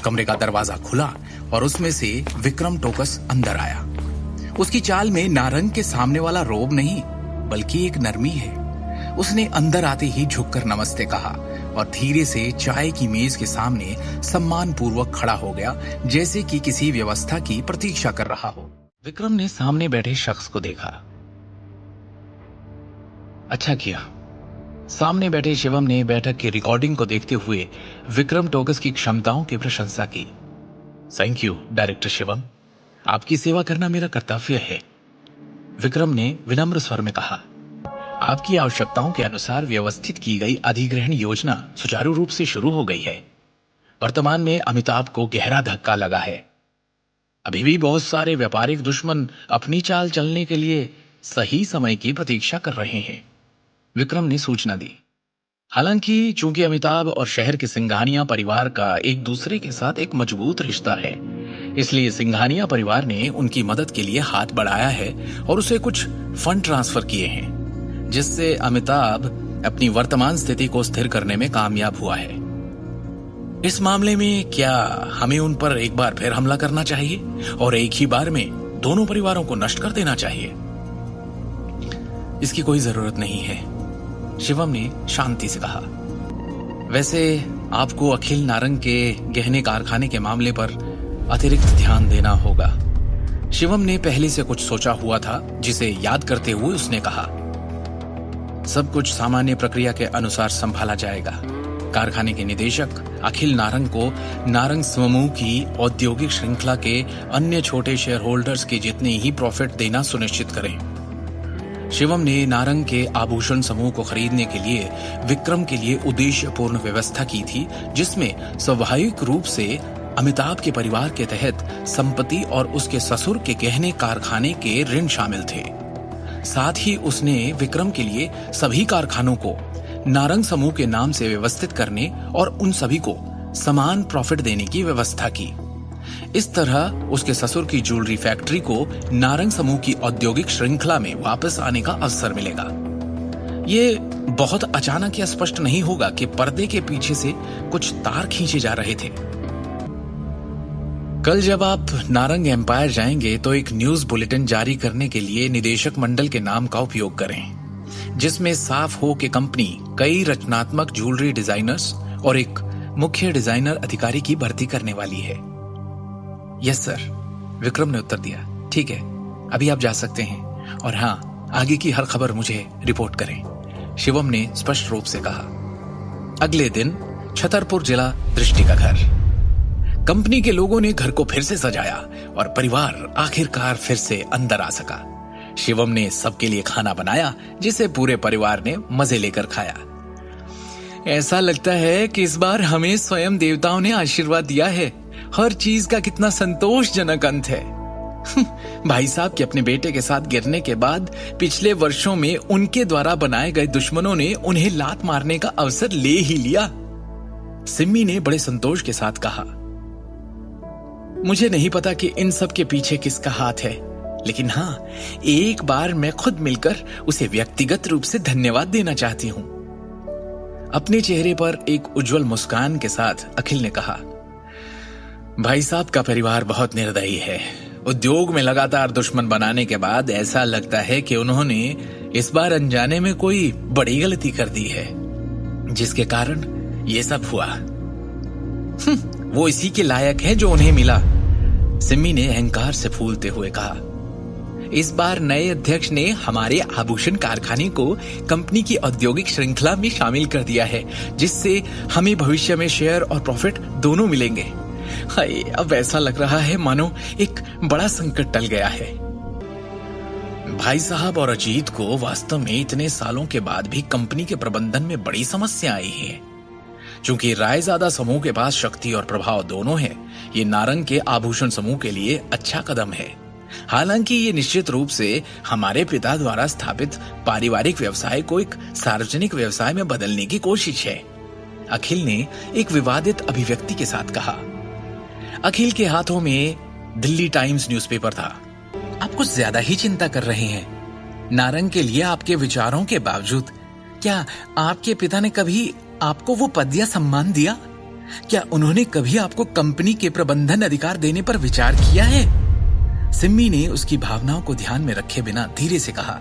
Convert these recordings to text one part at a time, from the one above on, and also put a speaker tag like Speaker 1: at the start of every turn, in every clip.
Speaker 1: कमरे का दरवाजा खुला और उसमें से विक्रम टोकस अंदर आया। उसकी चाल में नारंग के सामने वाला रोब नहीं बल्कि एक नरमी है। उसने अंदर आते ही झुककर नमस्ते कहा और धीरे से चाय की मेज के सामने सम्मान पूर्वक खड़ा हो गया, जैसे कि किसी व्यवस्था की प्रतीक्षा कर रहा हो। विक्रम ने सामने बैठे शख्स को देखा। अच्छा किया। सामने बैठे शिवम ने बैठक की रिकॉर्डिंग को देखते हुए विक्रम टोकस की क्षमताओं की प्रशंसा की। थैंक यू डायरेक्टर शिवम, आपकी सेवा करना मेरा कर्तव्य है, विक्रम ने विनम्र स्वर में कहा। आपकी आवश्यकताओं के अनुसार व्यवस्थित की गई अधिग्रहण योजना सुचारू रूप से शुरू हो गई है। वर्तमान में अमिताभ को गहरा धक्का लगा है। अभी भी बहुत सारे व्यापारिक दुश्मन अपनी चाल चलने के लिए सही समय की प्रतीक्षा कर रहे हैं, विक्रम ने सूचना दी। हालांकि चूंकि अमिताभ और शहर के सिंघानिया परिवार का एक दूसरे के साथ एक मजबूत रिश्ता है, इसलिए सिंघानिया परिवार ने उनकी मदद के लिए हाथ बढ़ाया है और उसे कुछ फंड ट्रांसफर किए हैं, जिससे अमिताभ अपनी वर्तमान स्थिति को स्थिर करने में कामयाब हुआ है। इस मामले में क्या हमें उन पर एक बार फिर हमला करना चाहिए और एक ही बार में दोनों परिवारों को नष्ट कर देना चाहिए? इसकी कोई जरूरत नहीं है, शिवम ने शांति से कहा। वैसे आपको अखिल नारंग के गहने कारखाने के मामले पर अतिरिक्त ध्यान देना होगा, शिवम ने पहले से कुछ सोचा हुआ था, जिसे याद करते हुए उसने कहा। सब कुछ सामान्य प्रक्रिया के अनुसार संभाला जाएगा। कारखाने के निदेशक अखिल नारंग को नारंग समूह की औद्योगिक श्रृंखला के अन्य छोटे शेयर होल्डर्स के जितने ही प्रॉफिट देना सुनिश्चित करें। शिवम ने नारंग के आभूषण समूह को खरीदने के लिए विक्रम के लिए उद्देश्यपूर्ण व्यवस्था की थी, जिसमें स्वाभाविक रूप से अमिताभ के परिवार के तहत संपत्ति और उसके ससुर के गहने कारखाने के ऋण शामिल थे। साथ ही उसने विक्रम के लिए सभी कारखानों को नारंग समूह के नाम से व्यवस्थित करने और उन सभी को समान प्रॉफिट देने की व्यवस्था की। इस तरह उसके ससुर की ज्वेलरी फैक्ट्री को नारंग समूह की औद्योगिक श्रृंखला में वापस आने का अवसर मिलेगा। ये बहुत अचानक या स्पष्ट नहीं होगा कि पर्दे के पीछे से कुछ तार खींचे जा रहे थे। कल जब आप नारंग एम्पायर जाएंगे तो एक न्यूज बुलेटिन जारी करने के लिए निदेशक मंडल के नाम का उपयोग करें, जिसमें साफ हो कि कंपनी कई रचनात्मक ज्वेलरी डिजाइनर्स और एक मुख्य डिजाइनर अधिकारी की भर्ती करने वाली है। यस सर, विक्रम ने उत्तर दिया। ठीक है, अभी आप जा सकते हैं और हाँ, आगे की हर खबर मुझे रिपोर्ट करें, शिवम ने स्पष्ट रूप से कहा। अगले दिन छतरपुर जिला दृष्टि का घर। कंपनी के लोगों ने घर को फिर से सजाया और परिवार आखिरकार फिर से अंदर आ सका। शिवम ने सबके लिए खाना बनाया, जिसे पूरे परिवार ने मजे लेकर खाया। ऐसा लगता है कि इस बार हमें स्वयं देवताओं ने आशीर्वाद दिया है। हर चीज का कितना संतोषजनक अंत है। भाई साहब के अपने बेटे के साथ गिरने के बाद पिछले वर्षों में उनके द्वारा बनाए गए दुश्मनों ने उन्हें लात मारने का अवसर ले ही लिया, सिम्मी ने बड़े संतोष के साथ कहा। मुझे नहीं पता कि इन सब के पीछे किसका हाथ है, लेकिन हाँ, एक बार मैं खुद मिलकर उसे व्यक्तिगत रूप से धन्यवाद देना चाहती हूं। अपने चेहरे पर एक उज्जवल मुस्कान के साथ अखिल ने कहा। भाई साहब का परिवार बहुत निर्दयी है। उद्योग में लगातार दुश्मन बनाने के बाद ऐसा लगता है कि उन्होंने इस बार अनजाने में कोई बड़ी गलती कर दी है, जिसके कारण ये सब हुआ। वो इसी के लायक है जो उन्हें मिला, सिम्मी ने अहंकार से फूलते हुए कहा। इस बार नए अध्यक्ष ने हमारे आभूषण कारखाने को कंपनी की औद्योगिक श्रृंखला में शामिल कर दिया है, जिससे हमें भविष्य में शेयर और प्रॉफिट दोनों मिलेंगे। हाय, अब ऐसा लग रहा है मानो एक बड़ा संकट टल गया है। भाई साहब और अजीत को वास्तव में इतने सालों के बाद भी कंपनी के प्रबंधन में बड़ी समस्या आई है। चूंकि रायजादा समूह के पास शक्ति और प्रभाव दोनों है, ये नारंग के आभूषण समूह के लिए अच्छा कदम है। हालांकि ये निश्चित रूप से हमारे पिता द्वारा स्थापित पारिवारिक व्यवसाय को एक सार्वजनिक व्यवसाय में बदलने की कोशिश है, अखिल ने एक विवादित अभिव्यक्ति के साथ कहा। अखिल के हाथों में दिल्ली टाइम्स न्यूज़पेपर था। आप कुछ ज्यादा ही चिंता कर रहे हैं। नारंग के लिए आपके विचारों के बावजूद क्या आपके पिता ने कभी आपको वो पद या सम्मान दिया? क्या उन्होंने कभी आपको कंपनी के प्रबंधन अधिकार देने पर विचार किया है? सिम्मी ने उसकी भावनाओं को ध्यान में रखे बिना धीरे से कहा,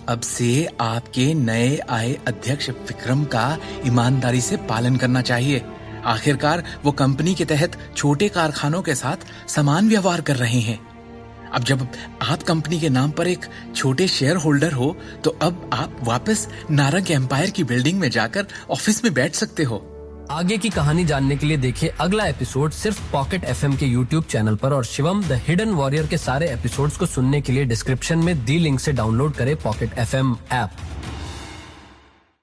Speaker 1: अब से आपके नए आए अध्यक्ष विक्रम का ईमानदारी से पालन करना चाहिए। आखिरकार वो कंपनी के तहत छोटे कारखानों के साथ समान व्यवहार कर रहे हैं। अब जब आप कंपनी के नाम पर एक छोटे शेयर होल्डर हो, तो अब आप वापस नारंग एम्पायर की बिल्डिंग में जाकर ऑफिस में बैठ सकते हो।
Speaker 2: आगे की कहानी जानने के लिए देखिए अगला एपिसोड सिर्फ पॉकेट एफएम के यूट्यूब चैनल पर, और शिवम द हिडन वॉरियर के सारे एपिसोड्स को सुनने के लिए डिस्क्रिप्शन में दी लिंक से डाउनलोड करें पॉकेट एफएम ऐप।